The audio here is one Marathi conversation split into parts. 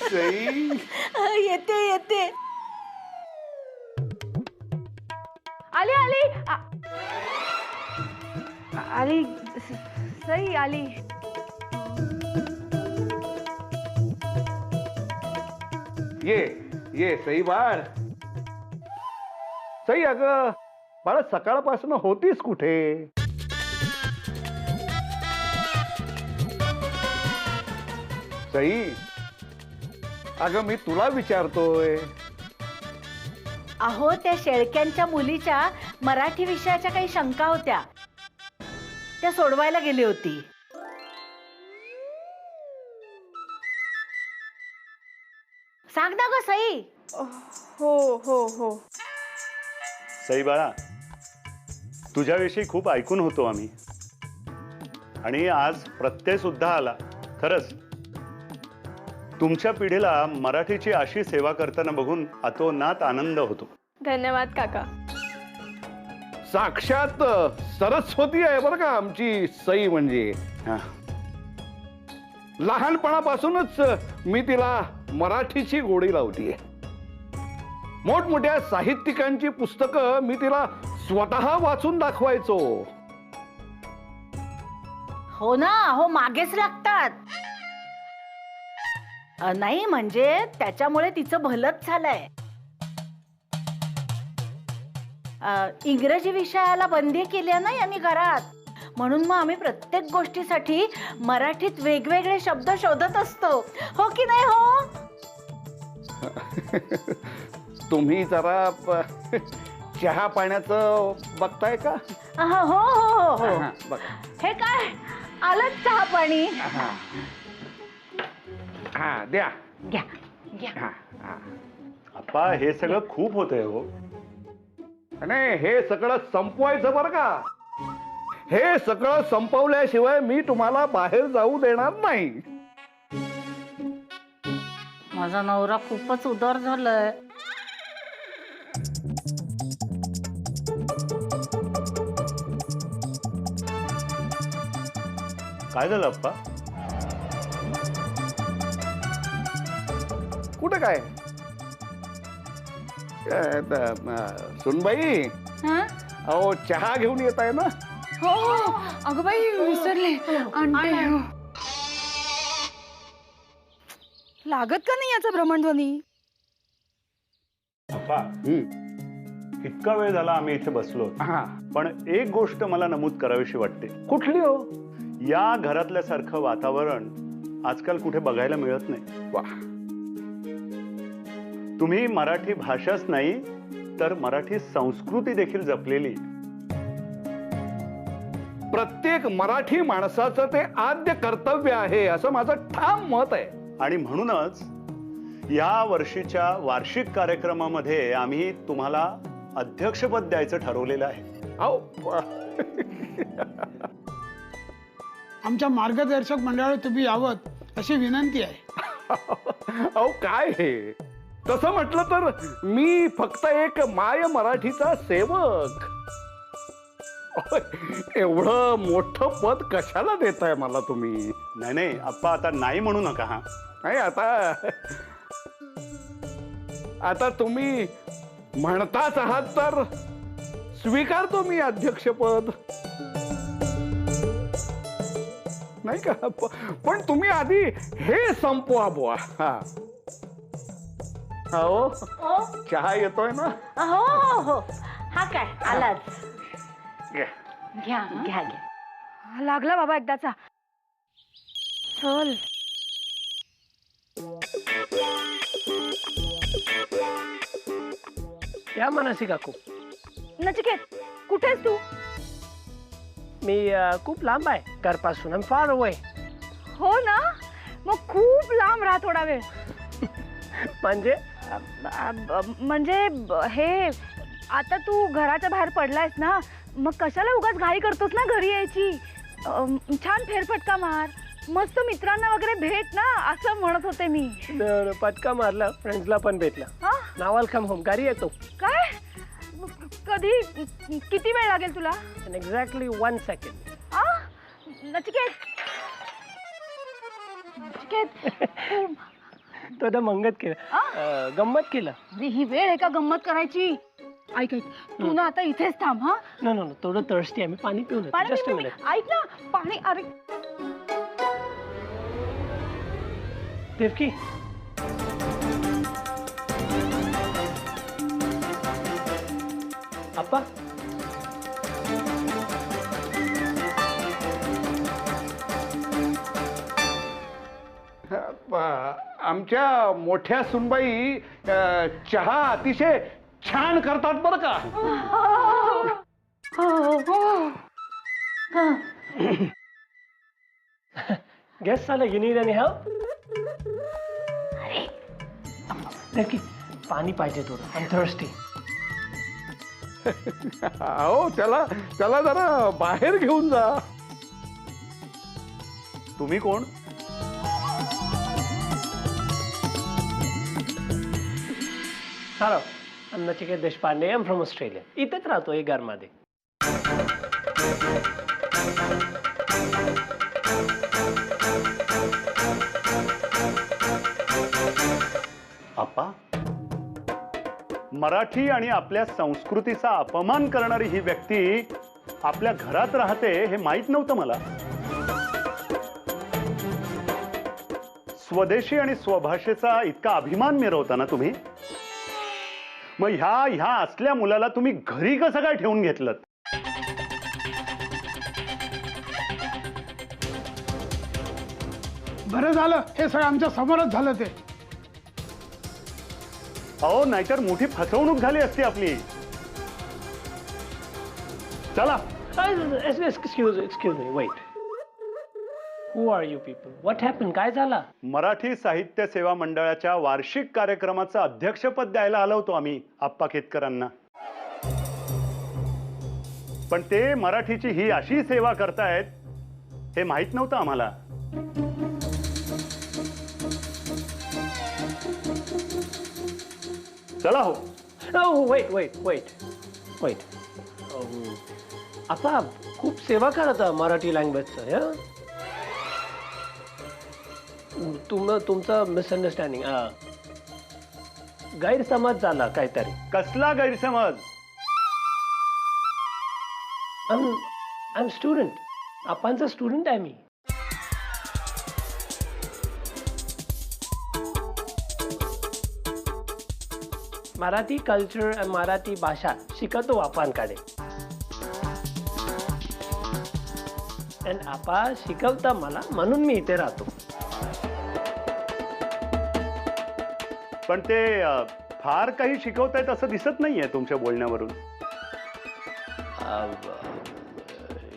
सई येते येते. आली आली आली सई आली. ये सई बाळ. सई अगं बाळ सकाळपासून होतीस कुठे? सई अगं मी तुला विचारतोय. अहो त्या शेळक्यांच्या मुलीच्या मराठी विषयाच्या काही शंका होत्या, त्या सोडवायला गेली होती. सांग ना ग सई. हो हो हो. सई बाळा, तुझ्याविषयी खूप ऐकून होतो आम्ही आणि आज प्रत्यय सुद्धा आला. खरंच तुमच्या पिढीला मराठीची अशी सेवा करताना बघून अतोनात आनंद होतो. धन्यवाद काका. साक्षात सरस्वती आहे बरं का आमची सई. म्हणजे हा. लहानपणापासूनच मी तिला मराठीची गोडी लावतीये. मोठमोठ्या साहित्यिकांची पुस्तकं मी तिला स्वतः वाचून दाखवायचो. हो ना, हो मागेच लागतात. नाही म्हणजे त्याच्यामुळे तिचं भलंच झालंय. इंग्रजी विषयाला बंदी केली आहे ना यांनी घरात, म्हणून मग आम्ही प्रत्येक गोष्टीसाठी मराठीत वेगवेगळे शब्द शोधत असतो. हो की नाही हो? तुम्ही जरा चहा पाण्याचं बघताय का? हो हो हो हो. हा, बघा. हे काय आलंच चहा पाणी. हा द्या. घ्या घ्या. हा, हा. अप्पा हे सगळं खूप होतंय हो. नाही हे सगळं संपवायचं बरं का. हे सगळं संपवल्याशिवाय मी तुम्हाला बाहेर जाऊ देणार नाही. माझा नवरा खूपच उदार झालाय. काय झालं अप्पा? कुठं काय? सुनबाई अहो चहा घेऊन येत आहे ना? हो हो अगं बाई विसरले. आणते. हो. लागत का नाही याचा भ्रमणध्वनी? अप्पा इतका वेळ झाला आम्ही इथे बसलो, हा. पण एक गोष्ट मला नमूद करावीशी वाटते. कुठली हो? या घरातल्यासारखं वातावरण आजकाल कुठे बघायला मिळत नाही. वा. तुम्ही मराठी भाषाच नाही तर मराठी संस्कृती देखील जपलेली. प्रत्येक मराठी माणसाचं ते आद्य कर्तव्य आहे असं माझं ठाम मत आहे. आणि म्हणूनच या वर्षीच्या वार्षिक कार्यक्रमामध्ये आम्ही तुम्हाला अध्यक्षपद द्यायचं ठरवलेलं आहे. अहो आमच्या मार्गदर्शक मंडळात तुम्ही यावं अशी विनंती आहे. अहो काय हे? तसं म्हटलं तर मी फक्त एक माय मराठीचा सेवक. एवढं मोठं पद कशाला देताय मला तुम्ही? नाही नाही अप्पा आता नाही म्हणू नका. हा नाही आता तुम्ही म्हणताच आहात तर स्वीकारतो मी अध्यक्षपद. नाही का? पण तुम्ही आधी हे संपवा बुवा. हा हो चहा येतोय ना? हो हो हो. हा काय आलाच. घ्या. घ्या घ्या घ्या. लागला बाबा एकदाचा. चल. या मनसी काकू. नचिकेत कुठेस तू? मी खूप लांब आहे घरपासून. I am far away. हो ना, मग खूप लांब राहा थोडा वेळ. म्हणजे म्हणजे हे आता तू घराच्या बाहेर पडलायस ना, मग कशाला उगाच घाई करतोस ना घरी यायची. छान फेरफटका मार, मस्त मित्रांना वगैरे भेट ना, असं म्हणत होते मी. पटका मारला, फ्रेंड्सला पण भेटला. नाव वेलकम होम. घरी येतो. काय? कधी? किती वेळ लागेल तुला? Exactly 1 second. नचिकेत तो ना मंगत केलं गंमत केलं. अरे ही वेळ आहे का गंमत करायची? ऐक ऐक, तू ना आता इथेच थांब हा. नो नो नो, थोडं थर्स्टी आहे, मी पाणी पिऊन पाणी जस्ट अ पिऊ, मिनिट. ऐक ना पाणी. अरे देवकी, आप्पा. आमच्या मोठ्या सुनबाई चहा अतिशय छान करतात बरं का. गेस झालं, you need any help? Devaki, पाणी पाहिजे थोडं, आय एम थर्स्टी. अहो त्याला त्याला जरा बाहेर घेऊन जा. तुम्ही कोण? Hello, I am Nachiket Deshpande, I am from Australia. इथेच राहतो एक घरमध्ये. आप्पा, मराठी आणि आपल्या संस्कृतीचा अपमान करणारी ही व्यक्ती आपल्या घरात राहते हे माहित नव्हतं मला. स्वदेशी आणि स्वभाषेचा इतका अभिमान मिरवता ना तुम्ही, मग ह्या असल्या मुलाला तुम्ही घरी कसं काय ठेवून घेतलं? बरं झालं हे सगळं आमच्या समोरच झालं ते. अहो नाहीतर मोठी फसवणूक झाली असती आपली. चला. Excuse me, wait. Who are you people? What happen? काय झालं? मराठी साहित्य सेवा मंडळाच्या वार्षिक कार्यक्रमाचं अध्यक्षपद द्यायला आलो होतो आम्ही आप्पा केतकरांना. पण ते मराठीची ही अशी सेवा करतायत हे माहित नव्हतं आम्हाला. चला हो. Oh, wait. आता खूप सेवा करत मराठी लँग्वेजचं. तुमचा मिसअंडरस्टँडिंग, गैरसमज झाला काहीतरी. कसला गैरसमज? I am student. आपणचा स्टुडंट आहे मी. मराठी कल्चर आणि मराठी भाषा शिकतो आपणकडे. आणि आपा शिकवता मला म्हणून मी इथे राहतो. पण ते फार काही शिकवतायत असं दिसत नाहीये तुमच्या बोलण्यावरून.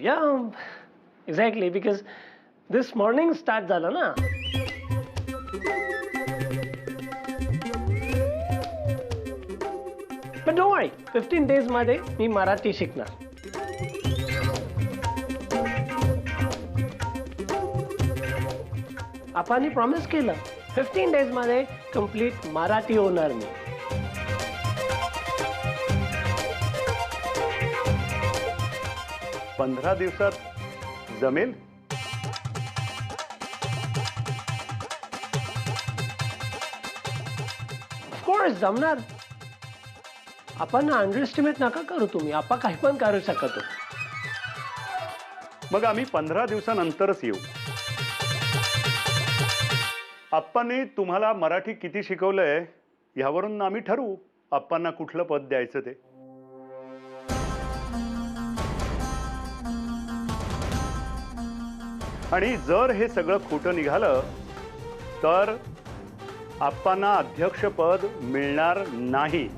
या exactly, because this morning start झालं ना. पण डोंट वरी, 15 days मध्ये मी मराठी शिकणार. आपण प्रॉमिस केलं 15 days मध्ये कंप्लीट मराठी होणार मी. पंधरा दिवसात जमेल? ऑफकोर्स जमणार. आपण अंडर एस्टिमेट नका करू तुम्ही. आपण काही पण करू शकतो. मग आम्ही 15 दिवसानंतरच येऊ. आप्पांनी तुम्हाला मराठी किती शिकवलंय यावरून आम्ही ठरवू आप्पांना कुठलं पद द्यायचं ते. आणि जर हे सगळं खोटं निघालं तर आप्पांना अध्यक्षपद मिळणार नाही.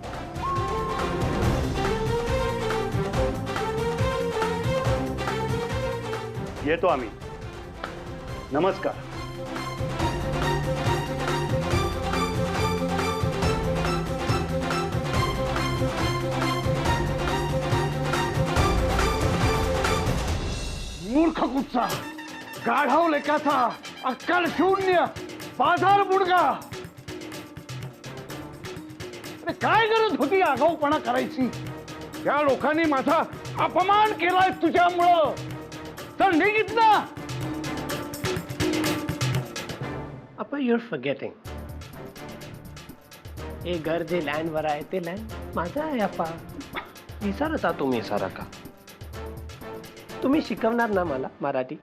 येतो आम्ही. नमस्कार. मूर्ख कुठचा, गाढव लेखाचा, अक्कल शून्य, बाजार बुडगा. अरे काय गरज होती आगाऊपणा करायची? त्या लोकांनी माझा अपमान केलाय तुझ्यामुळं. तर निघित ना. आपण युअर फॉरगेटिंग. हे घर जे लँडवर आहे ते लँड माझं आहे अप्पा. विसरता तुम्ही सारा का? तुम्ही शिकवणार ना मला मराठी?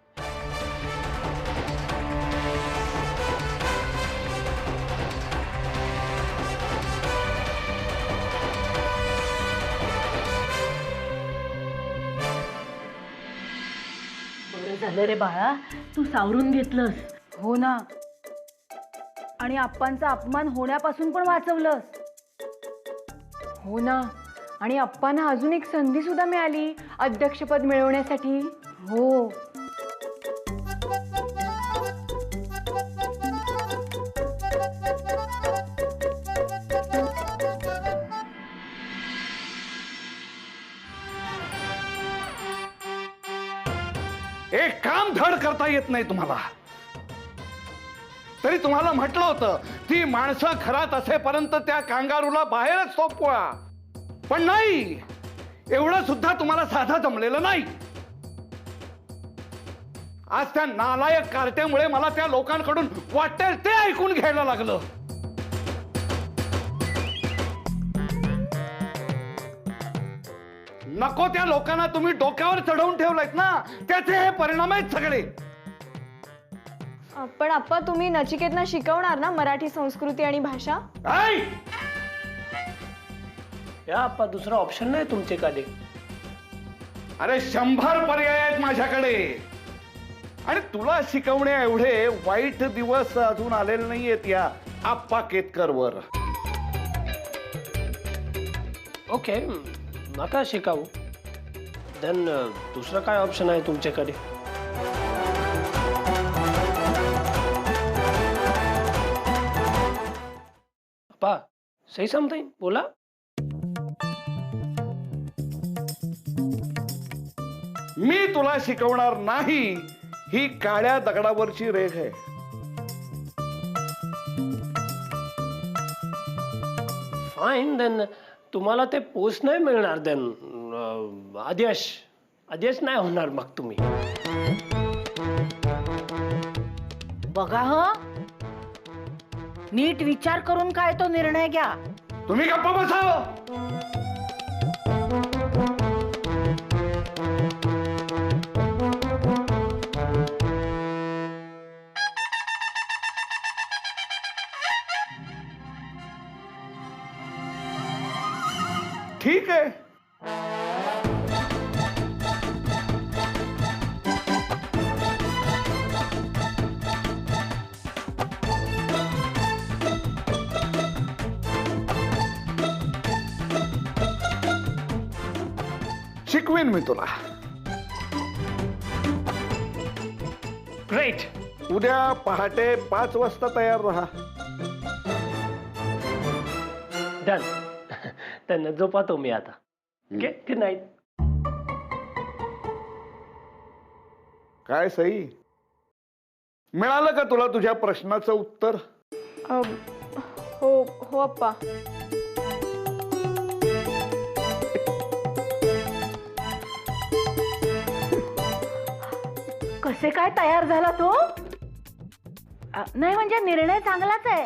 बरं झालं रे बाळा, तू सावरून घेतलंस. हो ना, आणि आप्पांचा अपमान होण्यापासून पण वाचवलंस. हो ना, आणि अप्पांना अजून एक संधी सुद्धा मिळाली अध्यक्षपद मिळवण्यासाठी. हो. एक काम धड करता येत नाही तुम्हाला. तरी तुम्हाला म्हटलं होतं ती माणसं घरात असेपर्यंत त्या कांगारूला बाहेरच सोपवा, पण नाही, एवढं सुद्धा तुम्हाला साधं जमलेलं नाही. आज त्या नालायक कार्ट्यामुळे मला त्या लोकांकडून वाटेल ते ऐकून घ्यायला लागलं. नको त्या लोकांना तुम्ही डोक्यावर चढवून ठेवलायत ना, त्याचे हे परिणाम आहेत सगळे. पण आप्पा, तुम्ही नचिकेतना शिकवणार ना मराठी संस्कृती आणि भाषा? ऐ! या अप्पा, दुसरा ऑप्शन नाही तुमच्याकडे? अरे 100 पर्याय आहेत माझ्याकडे, आणि तुला शिकवण्या एवढे वाईट दिवस अजून आलेले नाहीयेत या आप्पा केतकरवर. ओके, नका शिकावू. देन दुसरं काय ऑप्शन आहे तुमच्याकडे? अप्पा, say something, बोला. मी तुला शिकवणार नाही, ही काळ्या दगडावरची रेघ आहे. फाईन, देन तुम्हाला ते पोस्ट नाही मिळणार. देन आदेश नाही होणार मग तुम्ही. बघा ह, नीट विचार करून काय तो निर्णय घ्या. तुम्ही गप्प बसाव. ठीक आहे. शिकवीन मी तुला. ग्रेट. उद्या पहाटे 5 वाजता तयार राहा. डन. त्यांना झोपा तुम्ही आता. Okay, good night. काय सई, मिळालं का तुला तुझ्या प्रश्नाचं उत्तर? हो हो अप्पा. कसे काय तयार झाला तो? नाही म्हणजे निर्णय चांगलाच आहे,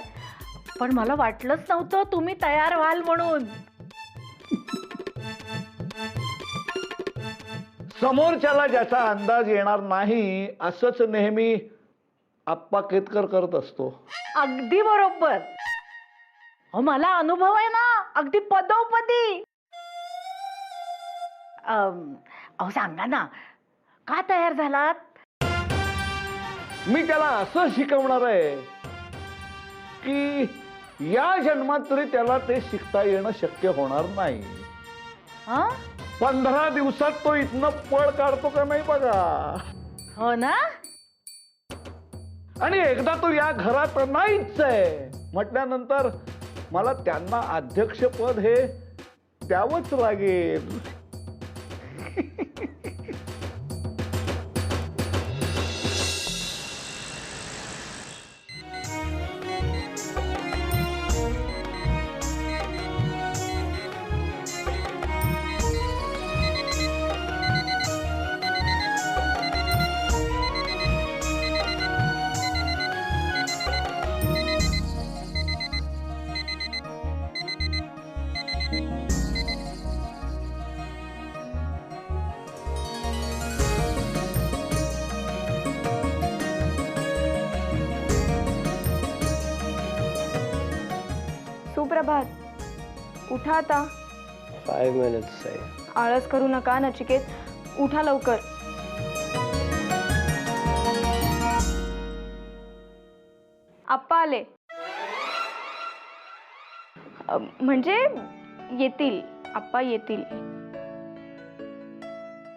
पण मला वाटलंच नव्हतं तुम्ही तयार व्हाल म्हणून. समोरच्याला ज्याचा अंदाज येणार नाही असंच नेहमी आप्पा केतकर करत असतो. अगदी बरोबर. मला अनुभव आहे ना, अगदी पदोपदी. अहो सांगा ना, का तयार झालात? मी त्याला असं शिकवणार आहे की या जन्मात तरी त्याला ते शिकता येणं शक्य होणार नाही. 15 दिवसात तो इथनं पळ काढतो का नाही बघा. हो ना. आणि एकदा तो या घरात नाहीच आहे म्हटल्यानंतर मला त्यांना अध्यक्षपद हे द्यावंच लागेल. भात. उठा आता. 5 minutes साई. आळस करू नका नचिकेत, उठा लवकर. आप्पा आले. म्हणजे येतील, आप्पा येतील.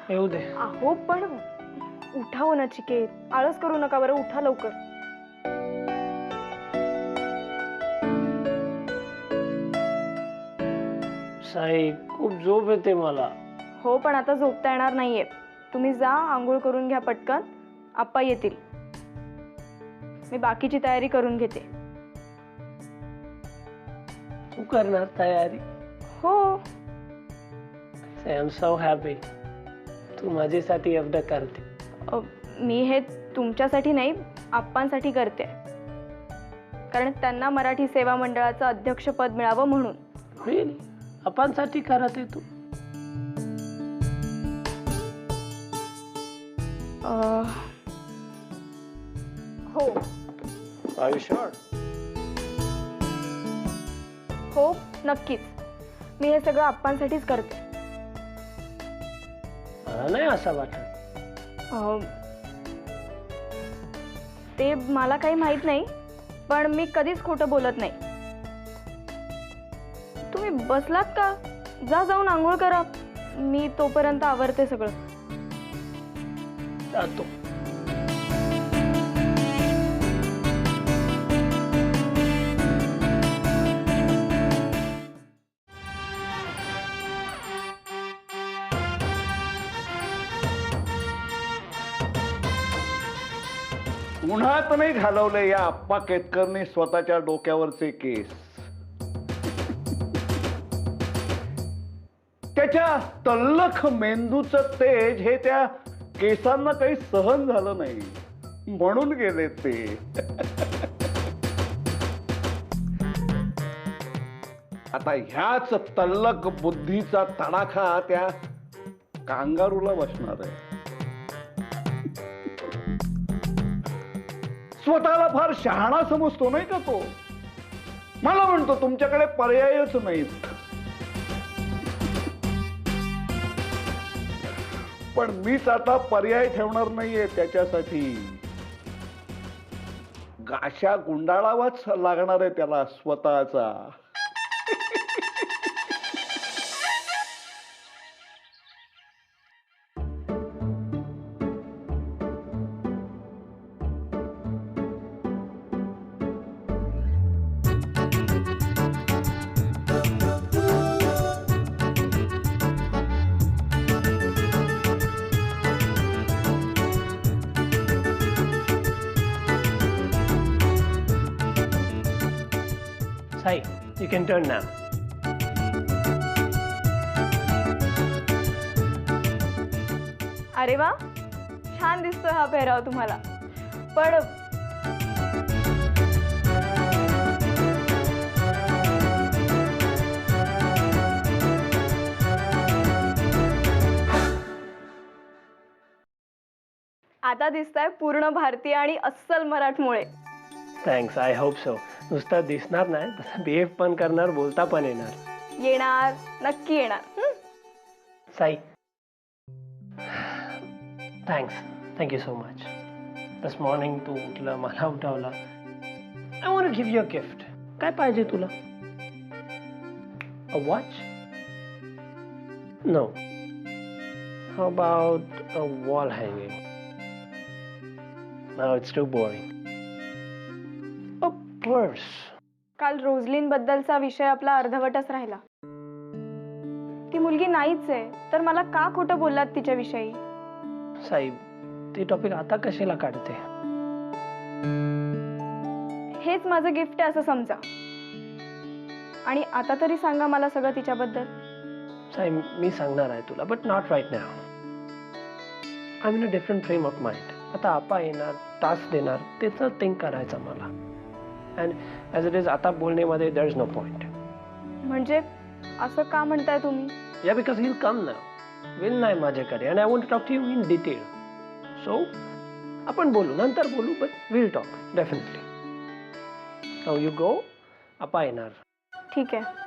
येऊ दे. अहो पण उठा हो नचिकेत, आळस करू नका बरं, उठा लवकर. साई खूप झोप येते मला. हो पण आता झोपता येणार नाहीये. तुम्ही जा, आंघोळ करून घ्या पटकन, आप्पा येतील. मी बाकीची तयारी करून घेते. तू करणार तयारी? हो. आय एम सो हॅपी तू माझ्यासाठी एवढं करते. मी हे तुमच्यासाठी नाही, आप्पांसाठी करते, कारण त्यांना मराठी सेवा मंडळाचं अध्यक्षपद मिळावं म्हणून. रिअली? आपणसाठी करत आहे तू? हो आर यू शुअर? हो नक्कीच, मी हे सगळं आप्पांसाठीच करते. मला नाही असं वाटत. ते मला काही माहित नाही, पण मी कधीच खोटं बोलत नाही. तुम्ही बसलात का? जा, जाऊन आंघोळ करा, मी तोपर्यंत आवरते सगळं. जातो. उन्हात नाही घालवले या आप्पा केतकरने स्वतःच्या डोक्यावरचे केस. त्याच्या तल्लख मेंदूचं तेज हे त्या केसांना काही सहन झालं नाही, म्हणून गेले ते. आता ह्याच तल्लख बुद्धीचा तडाखा त्या कांगारूला बसणार आहे. स्वतःला फार शहाणा समजतो नाही का तो. मला म्हणतो तुमच्याकडे पर्यायच नाहीत. पण मीच आता पर्याय ठेवणार नाहीये त्याच्यासाठी. गाशा गुंडाळावाच लागणार आहे त्याला स्वतःचा. Sai, you can turn now. अरे वा, छान दिसतोय हा पेहराव तुम्हाला. पण आता दिसताय पूर्ण भारतीय आणि अस्सल मराठमोळे. Thanks, I hope so. नुसतं दिसणार नाही, तसं बिहेव पण करणार, बोलता पण येणार. येणार, नक्की येणार. Sai, thank you so much. This morning तू उठलं, मला उठवलं. I want to give you a gift. काय पाहिजे तुला? A watch? No. How about a wall hanging? No, it's too boring. A purse. काल रोझलिन बद्दलचा विषय आपला अर्धवटच राहिला. ती मुलगी नाहीच आहे, तर मला का खोटं बोललात तिच्याविषयी? साई, ते टॉपिक आता कशाला काढते? हेच माझं गिफ्ट आहे असं समजा. आणि आता तरी सांगा मला सगळं तिच्याबद्दल. साई, मी सांगणार आहे तुला, but not right now. I am in a different frame of mind. आता आपा येणार, टास्क देणार, त्याचं थिंक करायचं मला. अँड ॲज इट इज आता बोलण्यामध्ये देअर इज नो पॉइंट. म्हणजे असं का म्हणताय तुम्ही? या because he will come now. Will नाही माझ्याकडे, and I want to talk to you in detail. So आपण बोलू, नंतर बोलू, but will talk definitely. Now you go. आपा येणार. ठीक आहे.